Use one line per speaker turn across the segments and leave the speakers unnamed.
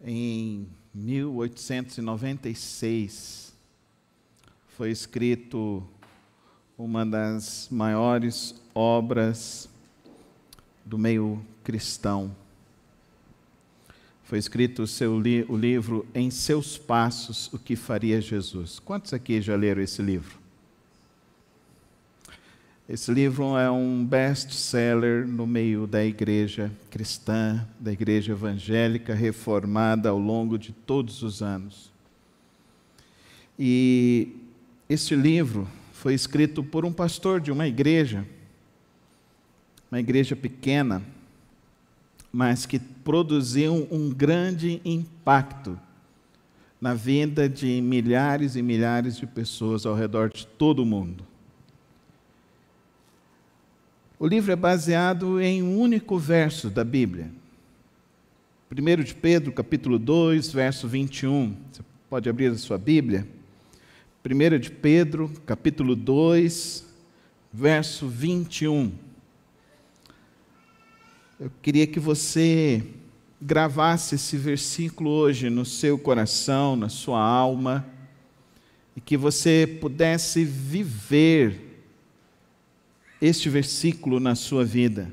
Em 1896 foi escrito uma das maiores obras do meio cristão. Foi escrito o livro Em Seus Passos, o que faria Jesus. Quantos aqui já leram esse livro? Esse livro é um best-seller no meio da igreja cristã, da igreja evangélica reformada ao longo de todos os anos. E este livro foi escrito por um pastor de uma igreja pequena, mas que produziu um grande impacto na vida de milhares e milhares de pessoas ao redor de todo o mundo. O livro é baseado em um único verso da Bíblia. 1 de Pedro, capítulo 2, verso 21. Você pode abrir a sua Bíblia. 1 de Pedro, capítulo 2, verso 21. Eu queria que você gravasse esse versículo hoje no seu coração, na sua alma, e que você pudesse viver este versículo na sua vida.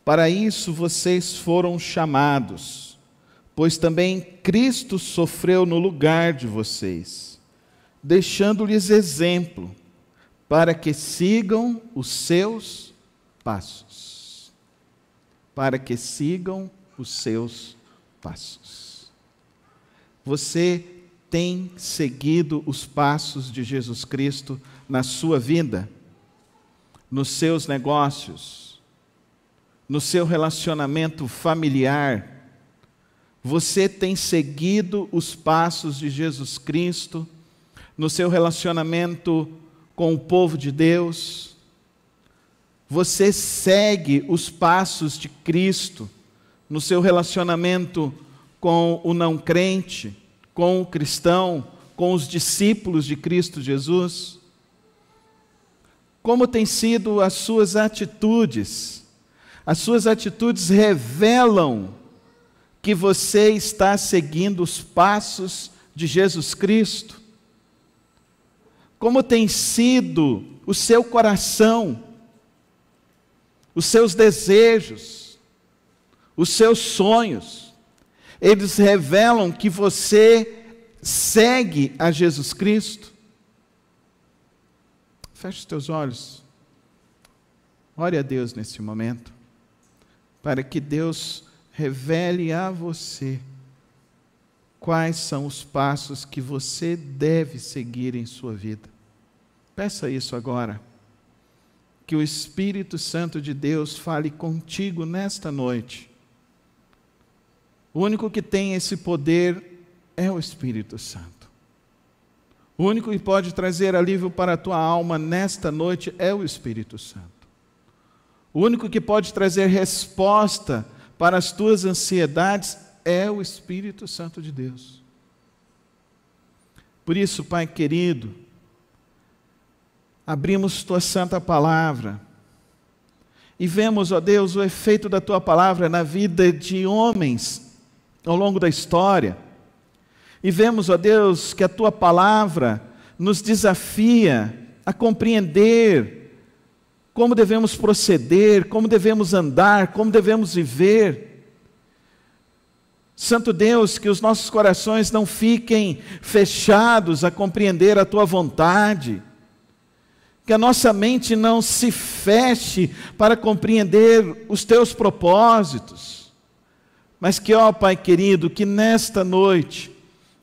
Para isso vocês foram chamados, pois também Cristo sofreu no lugar de vocês, deixando-lhes exemplo, para que sigam os seus passos. Para que sigam os seus passos. Você tem seguido os passos de Jesus Cristo na sua vida, nos seus negócios, no seu relacionamento familiar? Você tem seguido os passos de Jesus Cristo no seu relacionamento com o povo de Deus? Você segue os passos de Cristo no seu relacionamento com o não crente, com o cristão, com os discípulos de Cristo Jesus? Como têm sido as suas atitudes? As suas atitudes revelam que você está seguindo os passos de Jesus Cristo? Como tem sido o seu coração, os seus desejos, os seus sonhos? Eles revelam que você segue a Jesus Cristo? Feche os teus olhos. Ore a Deus nesse momento, para que Deus revele a você quais são os passos que você deve seguir em sua vida. Peça isso agora. Que o Espírito Santo de Deus fale contigo nesta noite. O único que tem esse poder é o Espírito Santo. O único que pode trazer alívio para a tua alma nesta noite é o Espírito Santo. O único que pode trazer resposta para as tuas ansiedades é o Espírito Santo de Deus. Por isso, Pai querido, abrimos tua santa palavra e vemos, ó Deus, o efeito da tua palavra na vida de homens ao longo da história. E vemos, ó Deus, que a tua palavra nos desafia a compreender como devemos proceder, como devemos andar, como devemos viver. Santo Deus, que os nossos corações não fiquem fechados a compreender a tua vontade, que a nossa mente não se feche para compreender os teus propósitos, mas que, ó Pai querido, que nesta noite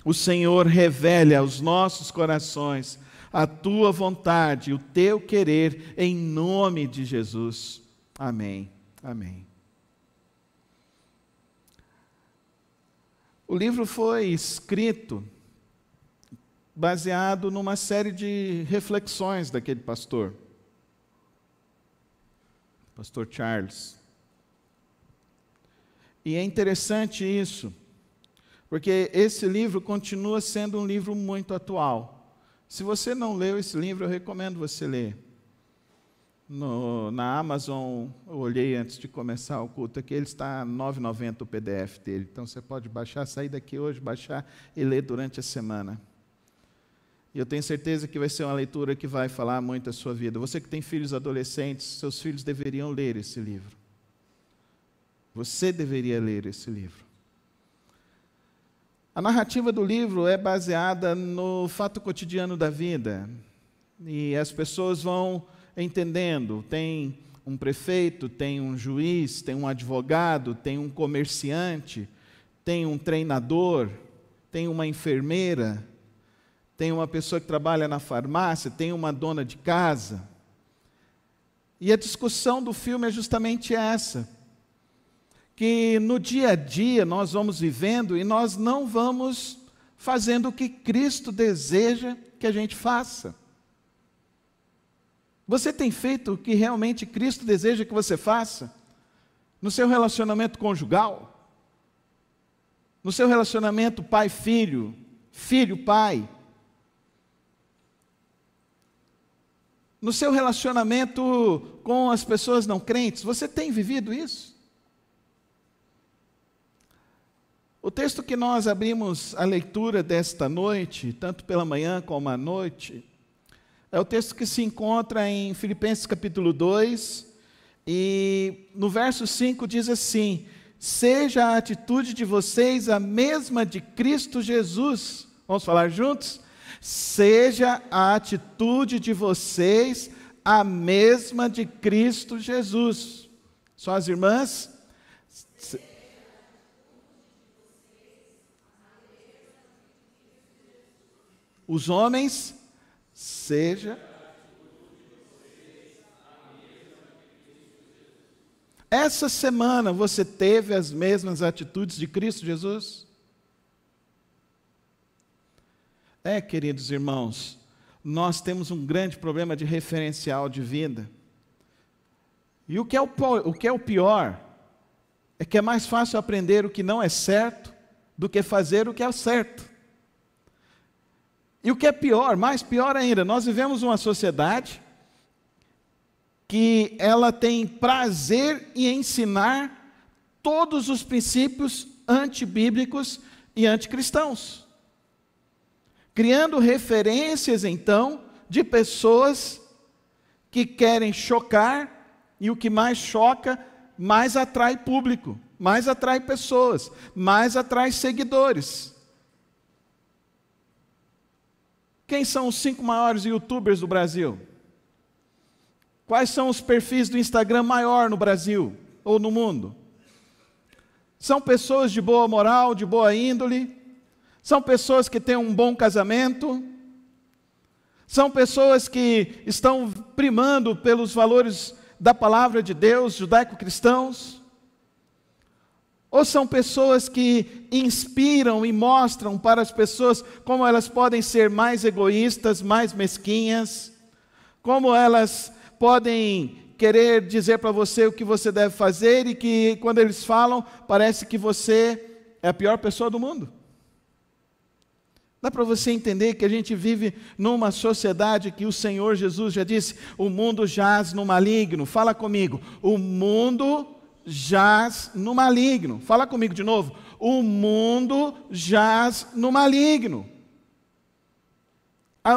o Senhor revele aos nossos corações a tua vontade, o teu querer, em nome de Jesus. Amém. Amém. O livro foi escrito baseado numa série de reflexões daquele pastor, pastor Charles. E é interessante isso, porque esse livro continua sendo um livro muito atual. Se você não leu esse livro, eu recomendo você ler. Na Amazon, eu olhei antes de começar o culto aqui, ele está R$ 9,90 o PDF dele. Então você pode baixar, sair daqui hoje, baixar e ler durante a semana. E eu tenho certeza que vai ser uma leitura que vai falar muito a sua vida. Você que tem filhos adolescentes, seus filhos deveriam ler esse livro. Você deveria ler esse livro. A narrativa do livro é baseada no fato cotidiano da vida. E as pessoas vão entendendo. Tem um prefeito, tem um juiz, tem um advogado, tem um comerciante, tem um treinador, tem uma enfermeira, tem uma pessoa que trabalha na farmácia, tem uma dona de casa. E a discussão do filme é justamente essa. Que no dia a dia nós vamos vivendo e nós não vamos fazendo o que Cristo deseja que a gente faça. Você tem feito o que realmente Cristo deseja que você faça? No seu relacionamento conjugal? No seu relacionamento pai-filho, filho-pai? No seu relacionamento com as pessoas não crentes? Você tem vivido isso? O texto que nós abrimos a leitura desta noite, tanto pela manhã como à noite, é o texto que se encontra em Filipenses capítulo 2, e no verso 5 diz assim: seja a atitude de vocês a mesma de Cristo Jesus. Vamos falar juntos? Seja a atitude de vocês a mesma de Cristo Jesus. Só as irmãs? Os homens, seja. Essa semana você teve as mesmas atitudes de Cristo Jesus? Queridos irmãos, nós temos um grande problema de referencial de vida. E o que é o pior é que é mais fácil aprender o que não é certo do que fazer o que é certo. E o que é pior, mais pior ainda, nós vivemos uma sociedade que ela tem prazer em ensinar todos os princípios antibíblicos e anticristãos, criando referências, então, de pessoas que querem chocar, e o que mais choca, mais atrai público, mais atrai pessoas, mais atrai seguidores. Quem são os 5 maiores youtubers do Brasil? Quais são os perfis do Instagram maior no Brasil ou no mundo? São pessoas de boa moral, de boa índole? São pessoas que têm um bom casamento? São pessoas que estão primando pelos valores da palavra de Deus, judaico-cristãos? Ou são pessoas que inspiram e mostram para as pessoas como elas podem ser mais egoístas, mais mesquinhas, como elas podem querer dizer para você o que você deve fazer e que quando eles falam, parece que você é a pior pessoa do mundo? Dá para você entender que a gente vive numa sociedade que o Senhor Jesus já disse, o mundo jaz no maligno. Fala comigo, o mundo jaz no maligno. Fala comigo de novo. O mundo jaz no maligno.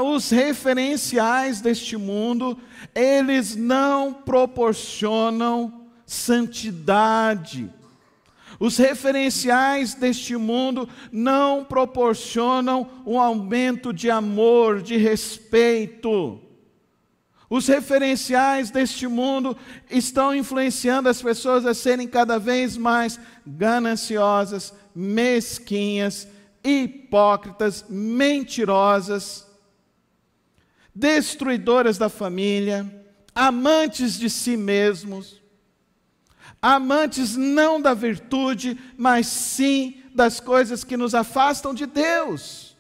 Os referenciais deste mundo, eles não proporcionam santidade. Os referenciais deste mundo não proporcionam um aumento de amor, de respeito. Os referenciais deste mundo estão influenciando as pessoas a serem cada vez mais gananciosas, mesquinhas, hipócritas, mentirosas, destruidoras da família, amantes de si mesmos, amantes não da virtude, mas sim das coisas que nos afastam de Deus.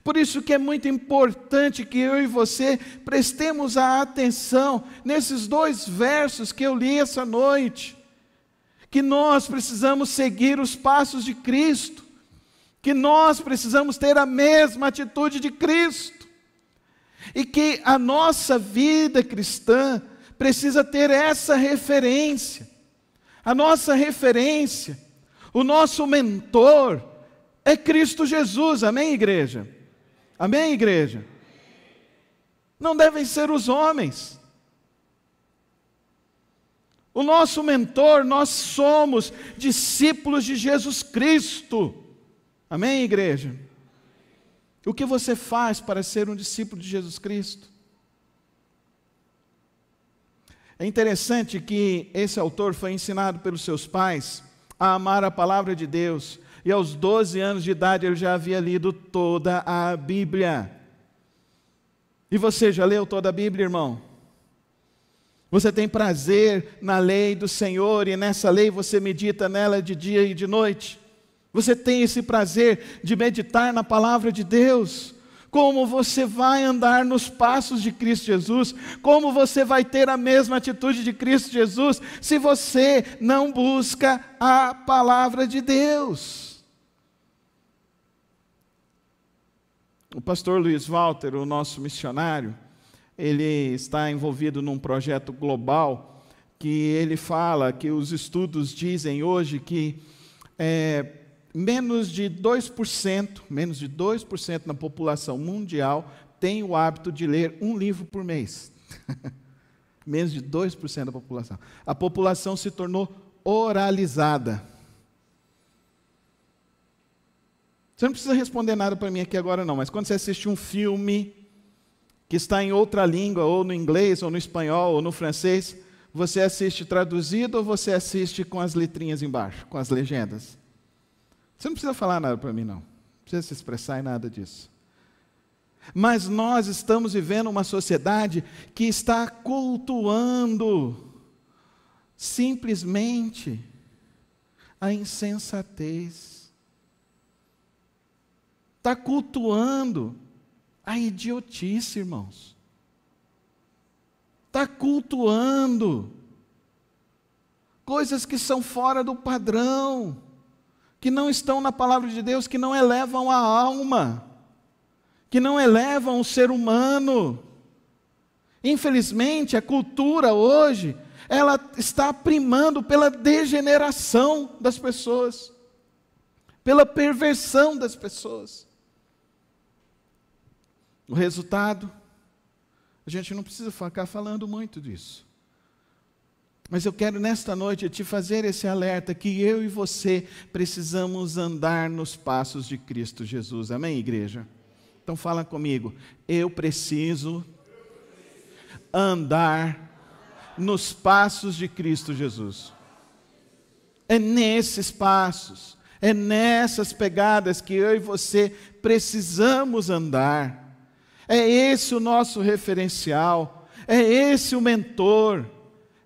Por isso que é muito importante que eu e você prestemos a atenção nesses 2 versos que eu li essa noite, que nós precisamos seguir os passos de Cristo, que nós precisamos ter a mesma atitude de Cristo. E que a nossa vida cristã precisa ter essa referência. A nossa referência, o nosso mentor é Cristo Jesus. Amém, igreja? Amém, igreja? Não devem ser os homens. O nosso mentor, nós somos discípulos de Jesus Cristo. Amém, igreja? O que você faz para ser um discípulo de Jesus Cristo? É interessante que esse autor foi ensinado pelos seus pais a amar a palavra de Deus. E aos 12 anos de idade ele já havia lido toda a Bíblia. E você já leu toda a Bíblia, irmão? Você tem prazer na lei do Senhor e nessa lei você medita nela de dia e de noite? Você tem esse prazer de meditar na palavra de Deus? Como você vai andar nos passos de Cristo Jesus? Como você vai ter a mesma atitude de Cristo Jesus se você não busca a palavra de Deus? O pastor Luiz Walter, o nosso missionário, ele está envolvido num projeto global que ele fala que os estudos dizem hoje que menos de 2% da população mundial tem o hábito de ler um livro por mês. Menos de 2% da população. A população se tornou oralizada. Você não precisa responder nada para mim aqui agora não, mas quando você assiste um filme que está em outra língua, ou no inglês, ou no espanhol, ou no francês, você assiste traduzido ou você assiste com as letrinhas embaixo, com as legendas? Você não precisa falar nada para mim, não. Não precisa se expressar em nada disso. Mas nós estamos vivendo uma sociedade que está cultuando simplesmente a insensatez. Está cultuando a idiotice, irmãos. Está cultuando coisas que são fora do padrão, que não estão na palavra de Deus, que não elevam a alma, que não elevam o ser humano. Infelizmente, a cultura hoje, ela está primando pela degeneração das pessoas, pela perversão das pessoas. O resultado, a gente não precisa ficar falando muito disso. Mas eu quero nesta noite te fazer esse alerta que eu e você precisamos andar nos passos de Cristo Jesus. Amém, igreja? Então fala comigo. Eu preciso andar nos passos de Cristo Jesus. É nesses passos, é nessas pegadas que eu e você precisamos andar. É esse o nosso referencial, é esse o mentor.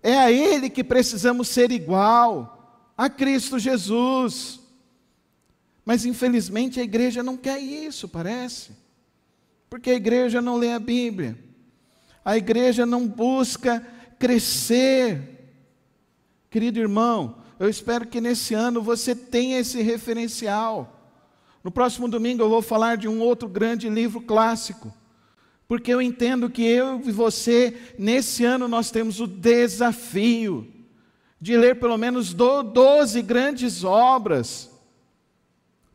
É a Ele que precisamos ser igual, a Cristo Jesus. Mas infelizmente a igreja não quer isso, parece. Porque a igreja não lê a Bíblia. A igreja não busca crescer. Querido irmão, eu espero que nesse ano você tenha esse referencial. No próximo domingo eu vou falar de um outro grande livro clássico. Porque eu entendo que eu e você, nesse ano, nós temos o desafio de ler pelo menos 12 grandes obras.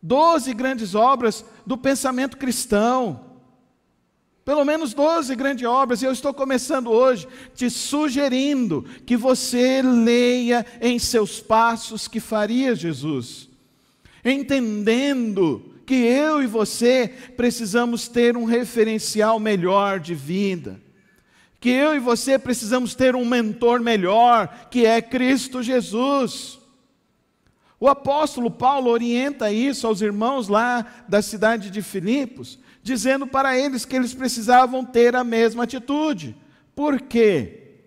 12 grandes obras do pensamento cristão. Pelo menos 12 grandes obras. E eu estou começando hoje te sugerindo que você leia em seus passos que faria Jesus. Entendendo que eu e você precisamos ter um referencial melhor de vida, que eu e você precisamos ter um mentor melhor, que é Cristo Jesus. O apóstolo Paulo orienta isso aos irmãos lá da cidade de Filipos, dizendo para eles que eles precisavam ter a mesma atitude. Por quê?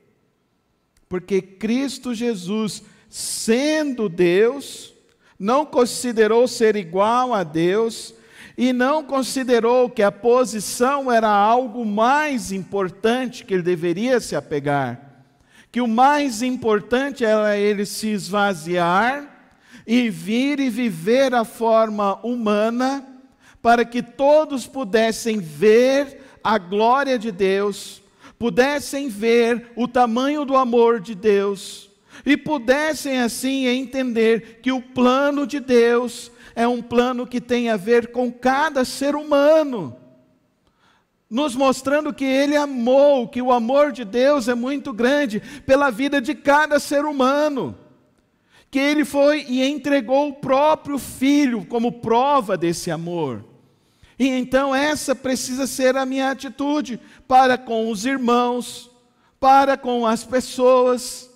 Porque Cristo Jesus, sendo Deus, não considerou ser igual a Deus e não considerou que a posição era algo mais importante que ele deveria se apegar, que o mais importante era ele se esvaziar e vir e viver a forma humana para que todos pudessem ver a glória de Deus, pudessem ver o tamanho do amor de Deus, e pudessem assim entender que o plano de Deus é um plano que tem a ver com cada ser humano, nos mostrando que Ele amou, que o amor de Deus é muito grande pela vida de cada ser humano, que Ele foi e entregou o próprio Filho como prova desse amor. E então essa precisa ser a minha atitude para com os irmãos, para com as pessoas.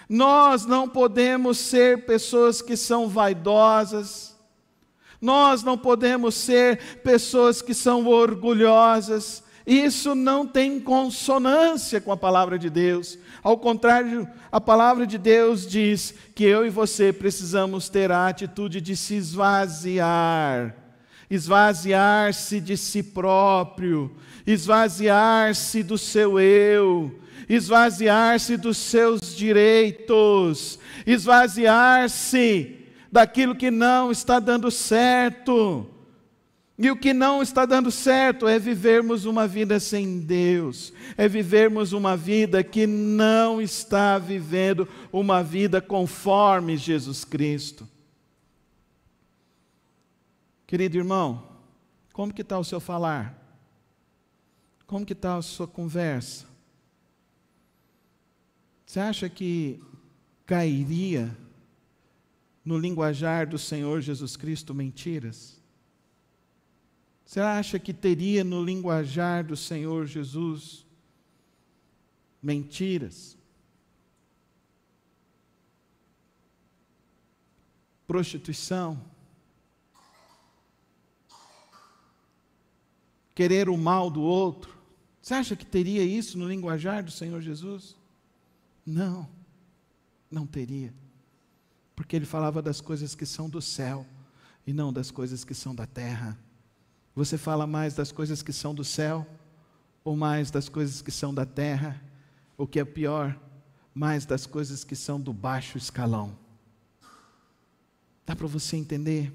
Nós não podemos ser pessoas que são vaidosas, nós não podemos ser pessoas que são orgulhosas. Isso não tem consonância com a palavra de Deus. Ao contrário, a palavra de Deus diz que eu e você precisamos ter a atitude de se esvaziar. Esvaziar-se de si próprio, esvaziar-se do seu eu, esvaziar-se dos seus direitos, esvaziar-se daquilo que não está dando certo. E o que não está dando certo é vivermos uma vida sem Deus, é vivermos uma vida que não está vivendo uma vida conforme Jesus Cristo. Querido irmão, como que está o seu falar? Como que está a sua conversa? Você acha que cairia no linguajar do Senhor Jesus Cristo mentiras? Você acha que teria no linguajar do Senhor Jesus mentiras? Prostituição? Querer o mal do outro? Você acha que teria isso no linguajar do Senhor Jesus? Não, não teria. Porque Ele falava das coisas que são do céu e não das coisas que são da terra. Você fala mais das coisas que são do céu ou mais das coisas que são da terra? O que é pior, mais das coisas que são do baixo escalão. Dá para você entender?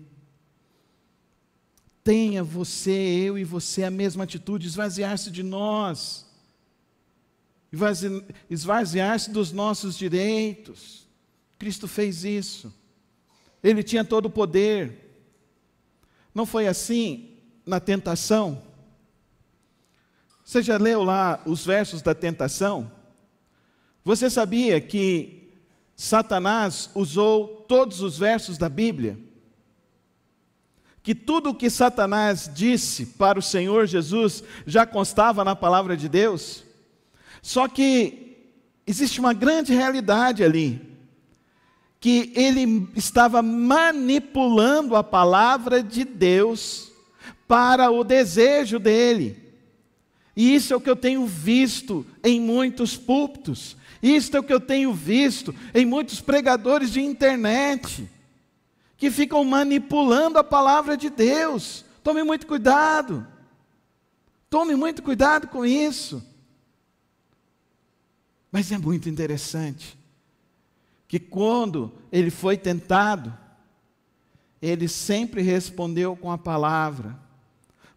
Tenha você, eu e você a mesma atitude, esvaziar-se de nós, esvaziar-se dos nossos direitos. Cristo fez isso. Ele tinha todo o poder. Não foi assim na tentação? Você já leu lá os versos da tentação? Você sabia que Satanás usou todos os versos da Bíblia? Que tudo o que Satanás disse para o Senhor Jesus já constava na palavra de Deus? Só que existe uma grande realidade ali, que ele estava manipulando a palavra de Deus para o desejo dele. E isso é o que eu tenho visto em muitos púlpitos, isso é o que eu tenho visto em muitos pregadores de internet, que ficam manipulando a palavra de Deus. Tome muito cuidado com isso. Mas é muito interessante, que quando ele foi tentado, ele sempre respondeu com a palavra,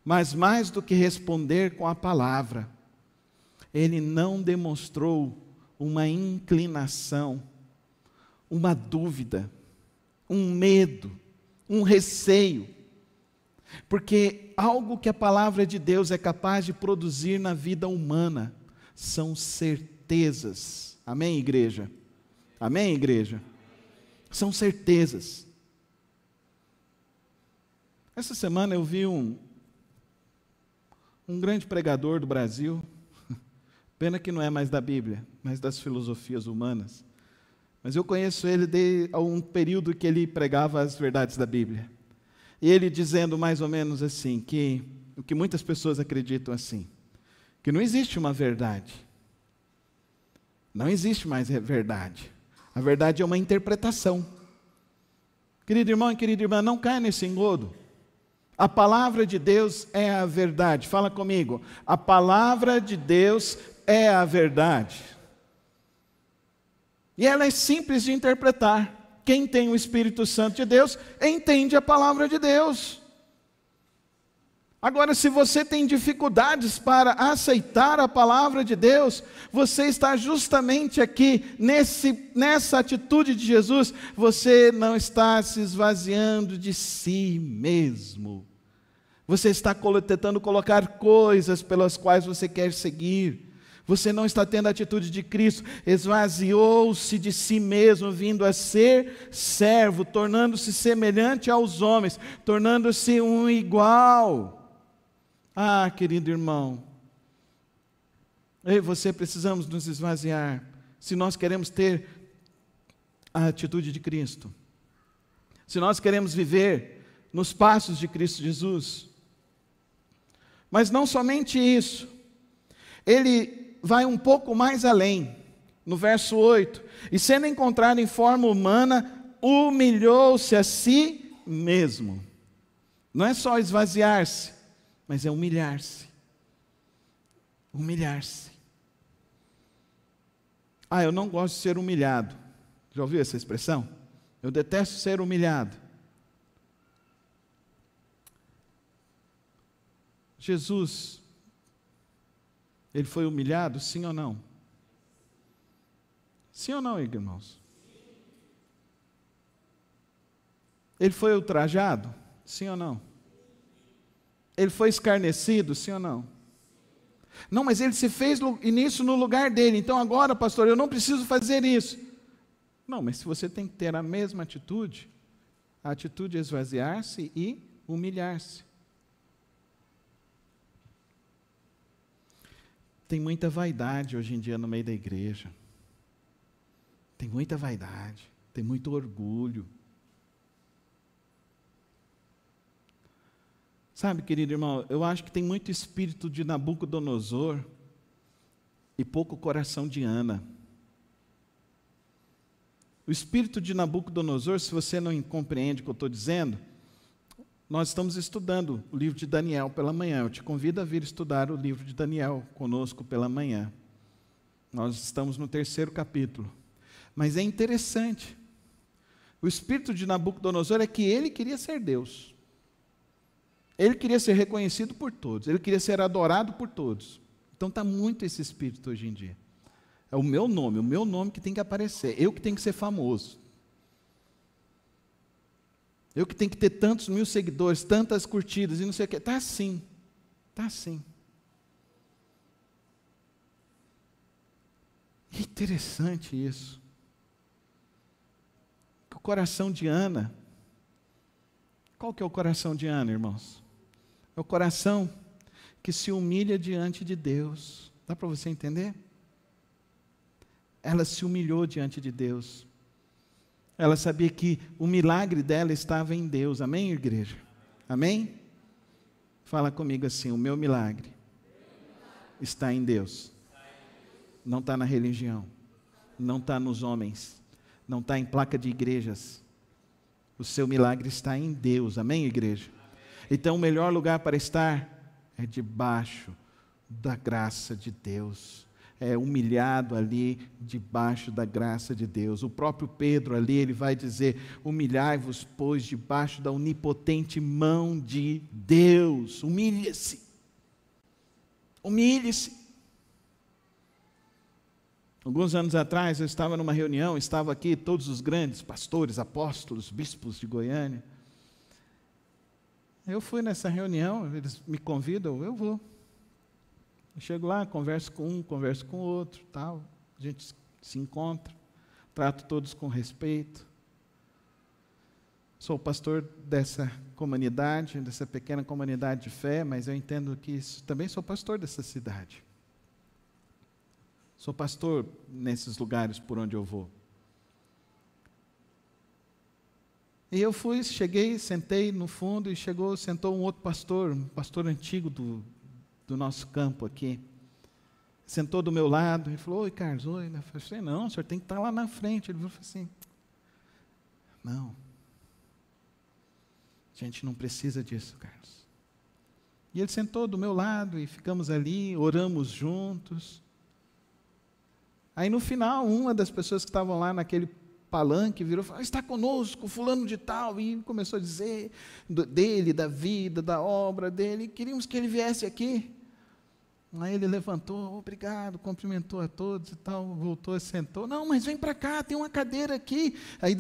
mas mais do que responder com a palavra, ele não demonstrou uma inclinação, uma dúvida, um medo, um receio, porque algo que a palavra de Deus é capaz de produzir na vida humana são certezas. Amém, igreja? Amém, igreja? São certezas. Essa semana eu vi um grande pregador do Brasil, pena que não é mais da Bíblia, mas das filosofias humanas. Mas eu conheço ele de um período que ele pregava as verdades da Bíblia. E ele dizendo mais ou menos assim, que o que muitas pessoas acreditam assim, que não existe uma verdade. Não existe mais verdade. A verdade é uma interpretação. Querido irmão e querida irmã, não caia nesse engodo. A palavra de Deus é a verdade. Fala comigo. A palavra de Deus é a verdade. E ela é simples de interpretar. Quem tem o Espírito Santo de Deus, entende a palavra de Deus. Agora, se você tem dificuldades para aceitar a palavra de Deus, você está justamente aqui, nessa atitude de Jesus, você não está se esvaziando de si mesmo. Você está tentando colocar coisas pelas quais você quer seguir. Você não está tendo a atitude de Cristo, esvaziou-se de si mesmo, vindo a ser servo, tornando-se semelhante aos homens, tornando-se um igual. Ah, querido irmão, eu e você precisamos nos esvaziar, se nós queremos ter a atitude de Cristo, se nós queremos viver nos passos de Cristo Jesus. Mas não somente isso, ele vai um pouco mais além, no verso 8, e sendo encontrado em forma humana, humilhou-se a si mesmo. Não é só esvaziar-se, mas é humilhar-se. Humilhar-se. Ah, eu não gosto de ser humilhado. Já ouviu essa expressão? Eu detesto ser humilhado. Jesus, ele foi humilhado, sim ou não? Sim ou não, irmãos? Ele foi ultrajado, sim ou não? Ele foi escarnecido, sim ou não? Não, mas ele se fez nisso no lugar dele. Então agora, pastor, eu não preciso fazer isso. Não, mas se você tem que ter a mesma atitude, a atitude é esvaziar-se e humilhar-se. Tem muita vaidade hoje em dia no meio da igreja. Tem muita vaidade, tem muito orgulho. Sabe, querido irmão, eu acho que tem muito espírito de Nabucodonosor e pouco coração de Ana. O espírito de Nabucodonosor, se você não compreende o que eu estou dizendo, nós estamos estudando o livro de Daniel pela manhã. Eu te convido a vir estudar o livro de Daniel conosco pela manhã. Nós estamos no 3º capítulo. Mas é interessante. O espírito de Nabucodonosor é que ele queria ser Deus. Ele queria ser reconhecido por todos, ele queria ser adorado por todos. Então está muito esse espírito hoje em dia. É o meu nome que tem que aparecer, eu que tenho que ser famoso. Eu que tenho que ter tantos mil seguidores, tantas curtidas e não sei o quê. Está assim, está assim. É interessante isso. O coração de Ana, qual que é o coração de Ana, irmãos? É o coração que se humilha diante de Deus. Dá para você entender? Ela se humilhou diante de Deus. Ela sabia que o milagre dela estava em Deus. Amém, igreja? Amém? Fala comigo assim: o meu milagre está em Deus. Não está na religião. Não está nos homens. Não está em placa de igrejas. O seu milagre está em Deus. Amém, igreja? Então, o melhor lugar para estar é debaixo da graça de Deus. É humilhado ali, debaixo da graça de Deus. O próprio Pedro ali, ele vai dizer: humilhai-vos, pois, debaixo da onipotente mão de Deus. Humilhe-se. Humilhe-se. Alguns anos atrás, eu estava numa reunião, estavam aqui todos os grandes pastores, apóstolos, bispos de Goiânia. Eu fui nessa reunião, eles me convidam, eu vou. Eu chego lá, converso com um, converso com o outro, tal. A gente se encontra, trato todos com respeito. Sou pastor dessa comunidade, dessa pequena comunidade de fé, mas eu entendo que também sou pastor dessa cidade. Sou pastor nesses lugares por onde eu vou. E eu fui, cheguei, sentei no fundo e sentou um outro pastor, um pastor antigo do nosso campo aqui. Sentou do meu lado e falou: oi, Carlos, oi. Eu falei: não, o senhor tem que estar lá na frente. Ele falou assim: não, a gente não precisa disso, Carlos. E ele sentou do meu lado e ficamos ali, oramos juntos. Aí no final, uma das pessoas que estavam lá naquele palanque, virou e falou: está conosco, fulano de tal, e começou a dizer dele, da vida, da obra dele, queríamos que ele viesse aqui. Aí ele levantou, obrigado, cumprimentou a todos e tal, voltou e sentou. Não, mas vem para cá, tem uma cadeira aqui. Aí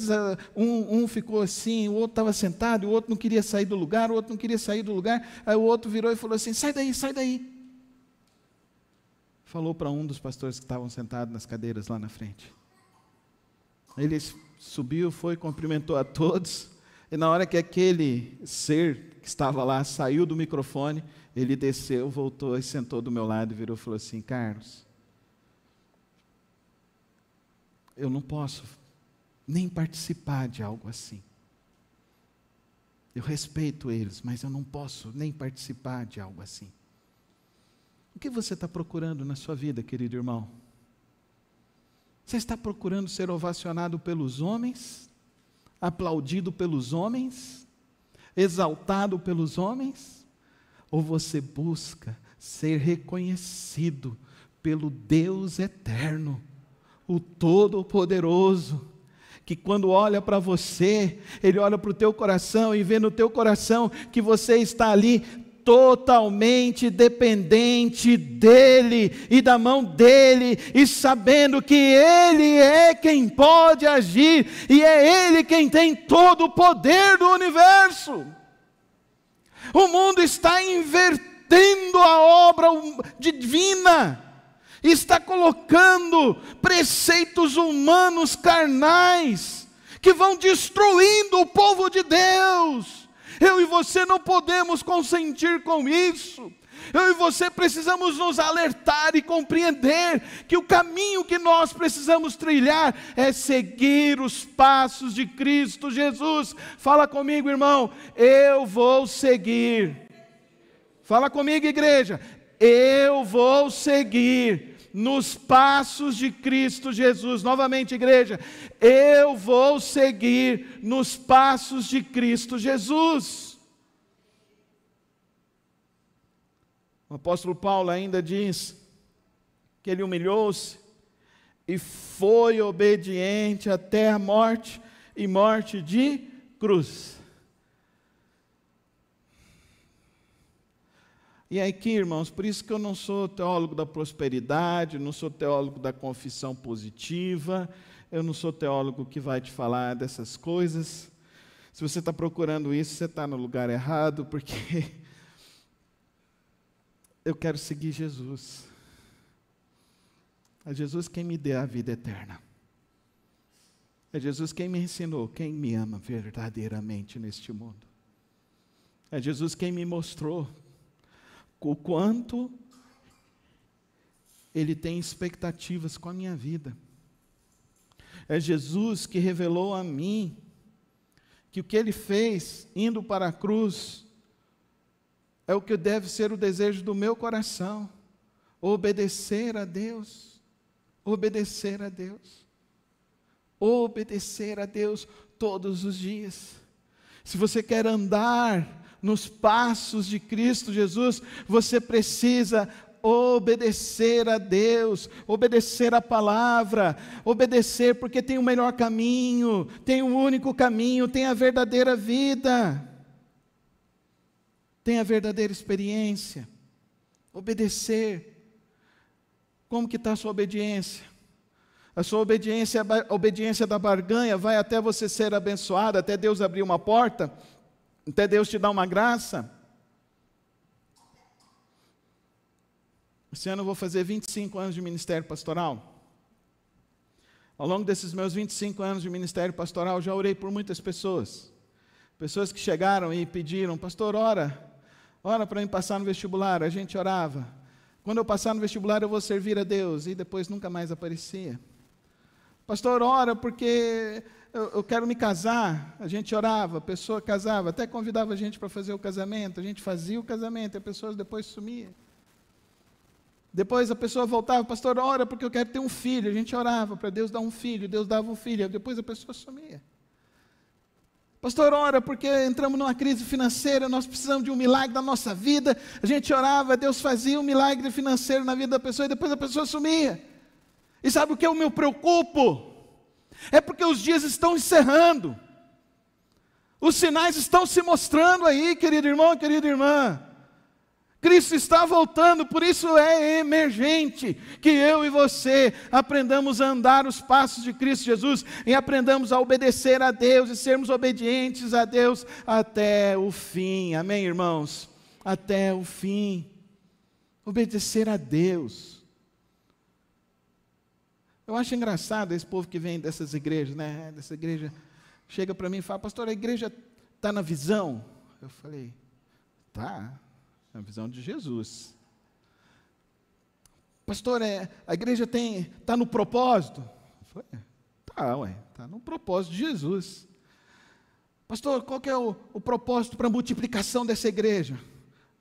um ficou assim, o outro estava sentado, o outro não queria sair do lugar, o outro não queria sair do lugar. Aí o outro virou e falou assim: sai daí, sai daí. Falou para um dos pastores que estavam sentados nas cadeiras lá na frente. Ele subiu, foi, cumprimentou a todos. E na hora que aquele ser que estava lá saiu do microfone, ele desceu, voltou e sentou do meu lado e virou e falou assim: Carlos, eu não posso nem participar de algo assim. Eu respeito eles, mas eu não posso nem participar de algo assim. O que você está procurando na sua vida, querido irmão? Você está procurando ser ovacionado pelos homens? Aplaudido pelos homens? Exaltado pelos homens? Ou você busca ser reconhecido pelo Deus eterno, o Todo-Poderoso, que quando olha para você, Ele olha para o teu coração e vê no teu coração que você está ali totalmente dependente dEle e da mão dEle, e sabendo que Ele é quem pode agir, e é Ele quem tem todo o poder do universo. O mundo está invertendo a obra divina, está colocando preceitos humanos carnais, que vão destruindo o povo de Deus. Eu e você não podemos consentir com isso. Eu e você precisamos nos alertar e compreender que o caminho que nós precisamos trilhar é seguir os passos de Cristo Jesus. Fala comigo, irmão: eu vou seguir. Fala comigo, igreja: eu vou seguir nos passos de Cristo Jesus. Novamente, igreja: eu vou seguir nos passos de Cristo Jesus. O apóstolo Paulo ainda diz que ele humilhou-se e foi obediente até a morte, e morte de cruz. E aqui, irmãos, por isso que eu não sou teólogo da prosperidade, não sou teólogo da confissão positiva, eu não sou teólogo que vai te falar dessas coisas. Se você está procurando isso, você está no lugar errado, porque eu quero seguir Jesus. É Jesus quem me deu a vida eterna. É Jesus quem me ensinou, quem me ama verdadeiramente neste mundo. É Jesus quem me mostrou o quanto Ele tem expectativas com a minha vida. É Jesus que revelou a mim que o que Ele fez indo para a cruz é o que deve ser o desejo do meu coração: obedecer a Deus, obedecer a Deus, obedecer a Deus todos os dias. Se você quer andar nos passos de Cristo Jesus, você precisa obedecer a Deus, obedecer a palavra, obedecer porque tem o melhor caminho, tem o único caminho, tem a verdadeira vida, tem a verdadeira experiência. Obedecer. Como que está a sua obediência? A sua obediência, a obediência da barganha, vai até você ser abençoado, até Deus abrir uma porta, até Deus te dar uma graça. Esse ano eu vou fazer 25 anos de ministério pastoral. Ao longo desses meus 25 anos de ministério pastoral, já orei por muitas pessoas. Pessoas que chegaram e pediram: pastor, ora para mim passar no vestibular. A gente orava. Quando eu passar no vestibular eu vou servir a Deus. E depois nunca mais aparecia. Pastor, ora porque eu quero me casar. A gente orava, a pessoa casava, até convidava a gente para fazer o casamento. A gente fazia o casamento e a pessoa depois sumia. Depois a pessoa voltava: pastor, ora porque eu quero ter um filho. A gente orava para Deus dar um filho, Deus dava um filho. Depois a pessoa sumia. Pastor, ora porque entramos numa crise financeira, nós precisamos de um milagre na nossa vida. A gente orava, Deus fazia um milagre financeiro na vida da pessoa e depois a pessoa sumia. E sabe o que eu me preocupo? É porque os dias estão encerrando. Os sinais estão se mostrando aí, querido irmão, querida irmã. Cristo está voltando, por isso é emergente que eu e você aprendamos a andar os passos de Cristo Jesus e aprendamos a obedecer a Deus e sermos obedientes a Deus até o fim. Amém, irmãos? Até o fim. Obedecer a Deus. Eu acho engraçado esse povo que vem dessas igrejas, né? Dessa igreja, chega para mim e fala: pastor, a igreja está na visão? Eu falei: tá. A visão de Jesus. Pastor, a igreja está no propósito? Está no propósito de Jesus. Pastor, qual que é o propósito para a multiplicação dessa igreja?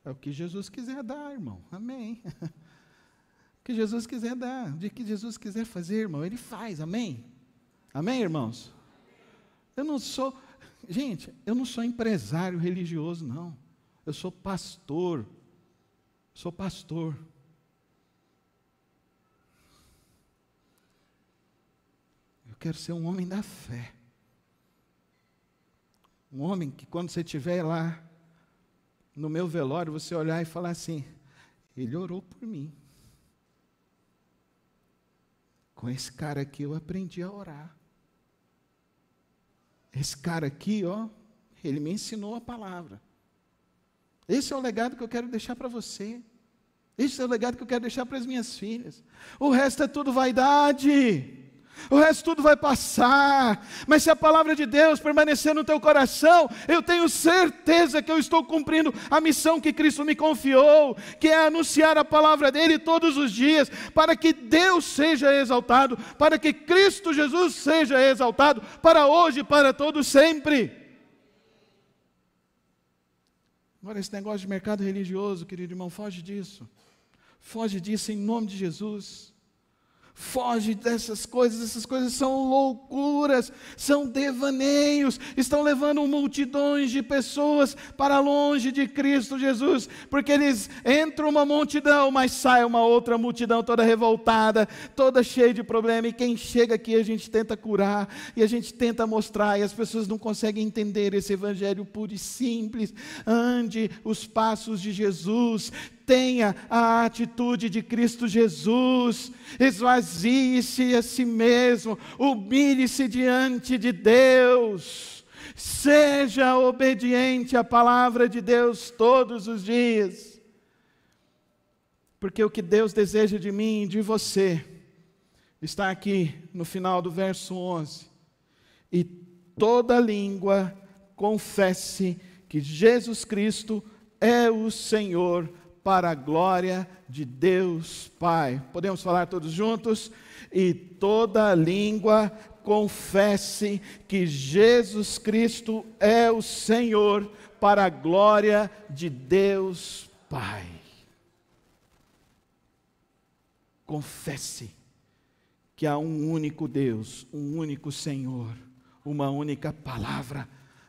É o que Jesus quiser dar, irmão. Amém. O que Jesus quiser dar, o que Jesus quiser fazer, irmão, Ele faz. Amém? Amém, irmãos? Eu não sou empresário religioso, não. Eu sou pastor. Sou pastor. Eu quero ser um homem da fé. Um homem que quando você estiver lá no meu velório, você olhar e falar assim: ele orou por mim. Com esse cara aqui eu aprendi a orar. Esse cara aqui, ele me ensinou a palavra. Esse é o legado que eu quero deixar para você. Esse é o legado que eu quero deixar para as minhas filhas. O resto é tudo vaidade. O resto tudo vai passar. Mas se a palavra de Deus permanecer no teu coração, eu tenho certeza que eu estou cumprindo a missão que Cristo me confiou, que é anunciar a palavra dele todos os dias, para que Deus seja exaltado, para que Cristo Jesus seja exaltado, para hoje e para todo sempre. Agora, esse negócio de mercado religioso, querido irmão, foge disso. Foge disso em nome de Jesus. Foge dessas coisas. Essas coisas são loucuras, são devaneios, estão levando multidões de pessoas para longe de Cristo Jesus, porque eles entram uma multidão, mas sai uma outra multidão toda revoltada, toda cheia de problema, e quem chega aqui a gente tenta curar, e a gente tenta mostrar, e as pessoas não conseguem entender esse evangelho puro e simples. Ande os passos de Jesus, tenha a atitude de Cristo Jesus, esvazie-se a si mesmo, humilhe-se diante de Deus, seja obediente à palavra de Deus todos os dias, porque o que Deus deseja de mim e de você, está aqui no final do verso 11, e toda língua confesse que Jesus Cristo é o Senhor, para a glória de Deus Pai. Podemos falar todos juntos? E toda língua confesse que Jesus Cristo é o Senhor, para a glória de Deus Pai. Confesse que há um único Deus, um único Senhor, uma única palavra,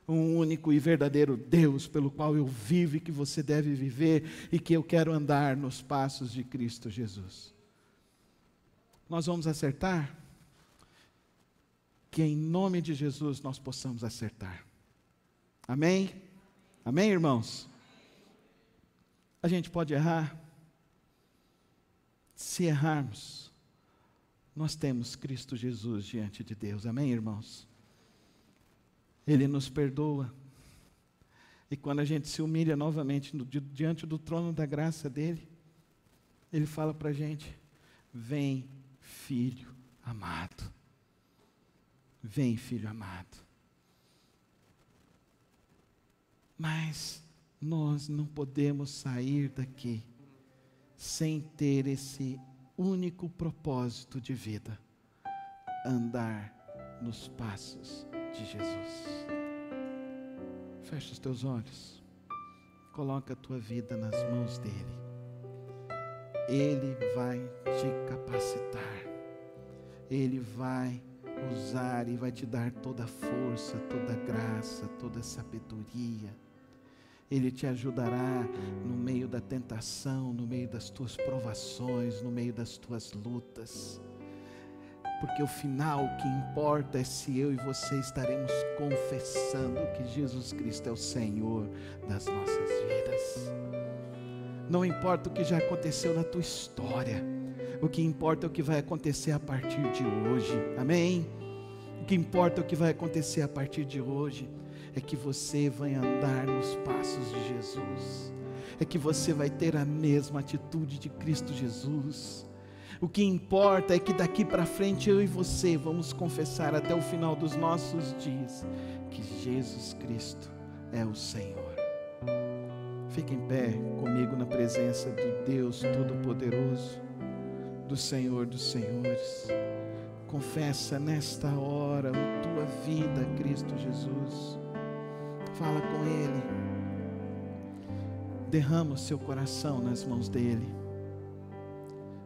um único e verdadeiro Deus pelo qual eu vivo e que você deve viver e que eu quero andar nos passos de Cristo Jesus. Nós vamos acertar? Que em nome de Jesus nós possamos acertar. Amém? Amém, irmãos? A gente pode errar? Se errarmos, nós temos Cristo Jesus diante de Deus. Amém, irmãos? Ele nos perdoa, e quando a gente se humilha novamente diante do trono da graça dele, ele fala para a gente: vem, filho amado, vem, filho amado. Mas nós não podemos sair daqui sem ter esse único propósito de vida: andar nos passos de Jesus. Fecha os teus olhos, coloca a tua vida nas mãos dele. Ele vai te capacitar, ele vai usar e vai te dar toda a força, toda a graça, toda a sabedoria. Ele te ajudará no meio da tentação, no meio das tuas provações, no meio das tuas lutas. porque o final, o que importa é se eu e você estaremos confessando que Jesus Cristo é o Senhor das nossas vidas. Não importa o que já aconteceu na tua história, o que importa é o que vai acontecer a partir de hoje, amém? O que importa é o que vai acontecer a partir de hoje, é que você vai andar nos passos de Jesus, é que você vai ter a mesma atitude de Cristo Jesus. O que importa é que daqui para frente eu e você vamos confessar até o final dos nossos dias que Jesus Cristo é o Senhor. Fique em pé comigo na presença do Deus Todo-Poderoso, do Senhor dos Senhores. Confessa nesta hora a tua vida a Cristo Jesus. Fala com Ele. Derrama o seu coração nas mãos dEle.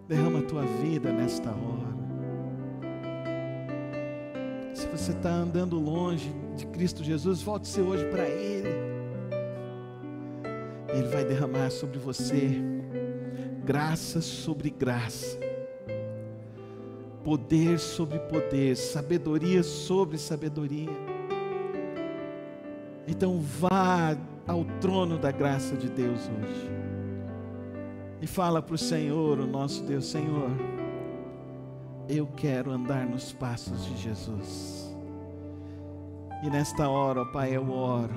Derrama a tua vida nesta hora. Se você está andando longe de Cristo Jesus, volte-se hoje para Ele. Ele vai derramar sobre você graça sobre graça, poder sobre poder, sabedoria sobre sabedoria. Então vá ao trono da graça de Deus hoje e fala para o Senhor, o nosso Deus: Senhor, eu quero andar nos passos de Jesus. E nesta hora, ó Pai, eu oro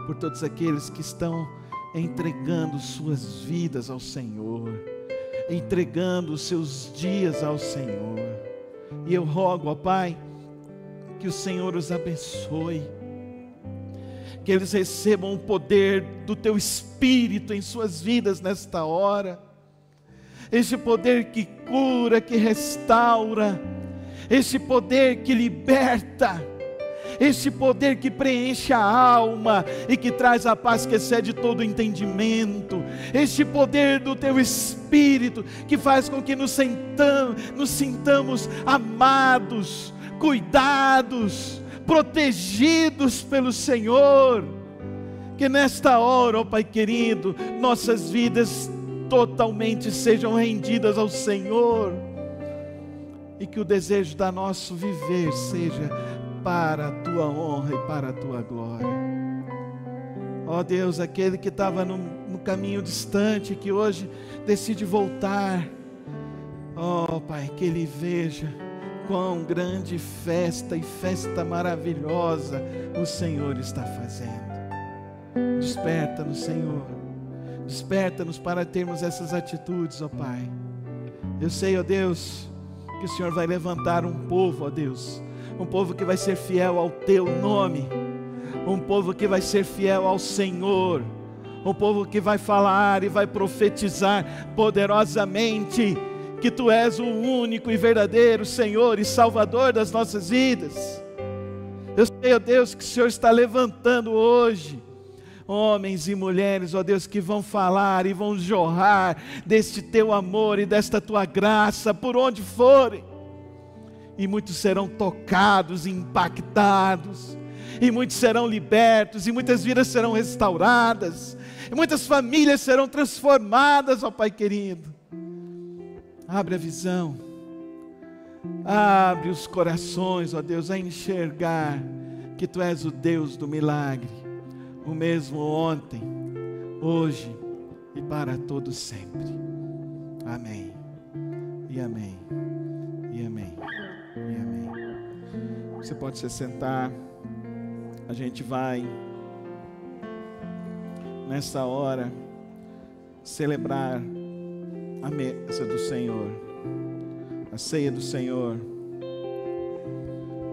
por todos aqueles que estão entregando suas vidas ao Senhor, entregando os seus dias ao Senhor. E eu rogo, ó Pai, que o Senhor os abençoe, que eles recebam o poder do Teu Espírito em suas vidas nesta hora, esse poder que cura, que restaura, esse poder que liberta, esse poder que preenche a alma e que traz a paz que excede todo o entendimento, esse poder do Teu Espírito que faz com que nos sintamos amados, cuidados, protegidos pelo Senhor. Que nesta hora, ó Pai querido, nossas vidas totalmente sejam rendidas ao Senhor, e que o desejo da nosso viver seja para a Tua honra e para a Tua glória. Ó Deus, aquele que estava no caminho distante, que hoje decide voltar, ó Pai, que ele veja quão grande festa e festa maravilhosa o Senhor está fazendo. Desperta-nos, Senhor, desperta-nos para termos essas atitudes, ó Pai. Eu sei, ó Deus, que o Senhor vai levantar um povo, ó Deus, um povo que vai ser fiel ao Teu nome, um povo que vai ser fiel ao Senhor, um povo que vai falar e vai profetizar poderosamente que Tu és o único e verdadeiro Senhor e Salvador das nossas vidas. Eu sei, ó Deus, que o Senhor está levantando hoje homens e mulheres, ó Deus, que vão falar e vão jorrar deste Teu amor e desta Tua graça por onde forem. E muitos serão tocados e impactados, e muitos serão libertos, e muitas vidas serão restauradas, e muitas famílias serão transformadas, ó Pai querido. Abre a visão, abre os corações, ó Deus, a enxergar que Tu és o Deus do milagre, o mesmo ontem, hoje e para todo sempre. Amém, e amém, e amém, e amém. Você pode se sentar. A gente vai nessa hora celebrar a mesa do Senhor, a ceia do Senhor.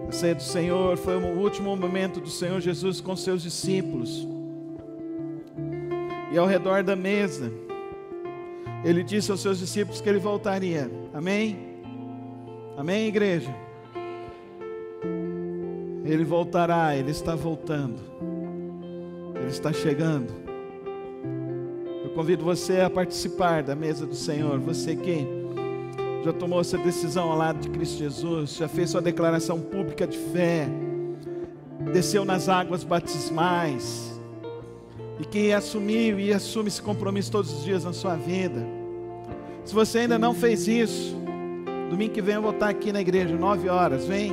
A ceia do Senhor foi o último momento do Senhor Jesus com seus discípulos. E ao redor da mesa, Ele disse aos seus discípulos que Ele voltaria. Amém? Amém, igreja? Ele voltará, Ele está voltando, Ele está chegando. Eu convido você a participar da mesa do Senhor. Você que já tomou essa decisão ao lado de Cristo Jesus, já fez sua declaração pública de fé, desceu nas águas batismais, e que assumiu e assume esse compromisso todos os dias na sua vida. Se você ainda não fez isso, Domingo que vem eu vou estar aqui na igreja, 9 horas. Vem,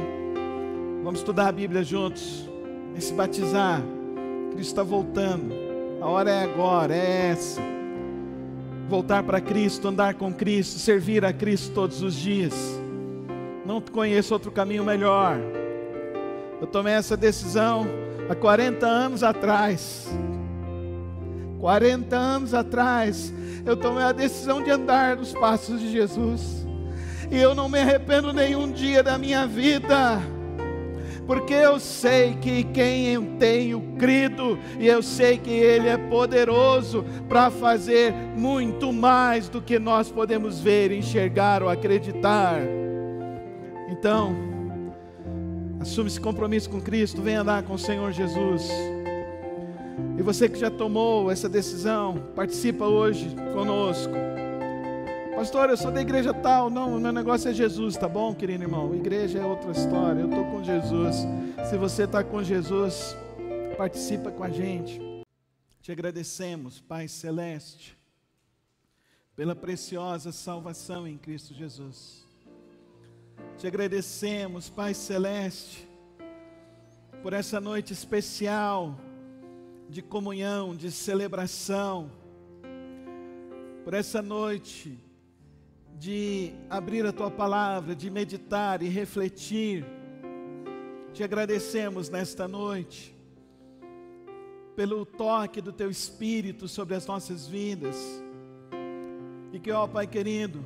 vamos estudar a Bíblia juntos. Vem se batizar. Cristo está voltando. A hora é agora, é essa. Voltar para Cristo, andar com Cristo, servir a Cristo todos os dias. Não conheço outro caminho melhor. Eu tomei essa decisão há 40 anos atrás. 40 anos atrás, eu tomei a decisão de andar nos passos de Jesus. E eu não me arrependo nenhum dia da minha vida, porque eu sei que quem eu tenho crido, e eu sei que Ele é poderoso para fazer muito mais do que nós podemos ver, enxergar ou acreditar. Então, assume esse compromisso com Cristo, vem andar com o Senhor Jesus. E você que já tomou essa decisão, participa hoje conosco. Pastor, eu sou da igreja tal. Não, o meu negócio é Jesus, tá bom, querido irmão? Igreja é outra história, eu estou com Jesus. Se você está com Jesus, participa com a gente. Te agradecemos, Pai Celeste, pela preciosa salvação em Cristo Jesus. Te agradecemos, Pai Celeste, por essa noite especial de comunhão, de celebração, por essa noite de abrir a Tua Palavra, de meditar e refletir. Te agradecemos nesta noite pelo toque do Teu Espírito sobre as nossas vidas, e que, ó Pai querido,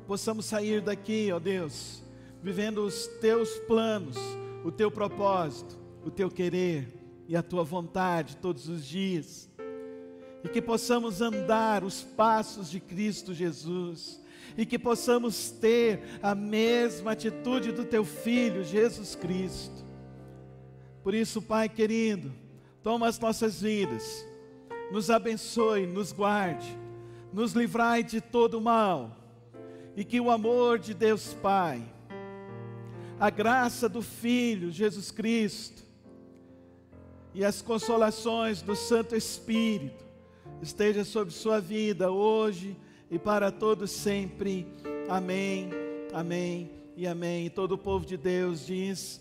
possamos sair daqui, ó Deus, vivendo os Teus planos, o Teu propósito, o Teu querer e a Tua vontade todos os dias, e que possamos andar os passos de Cristo Jesus, e que possamos ter a mesma atitude do Teu Filho Jesus Cristo. Por isso, Pai querido, toma as nossas vidas, nos abençoe, nos guarde, nos livrai de todo mal, e que o amor de Deus Pai, a graça do Filho Jesus Cristo e as consolações do Santo Espírito esteja sobre sua vida hoje e para todos sempre. Amém, amém e amém. E todo o povo de Deus diz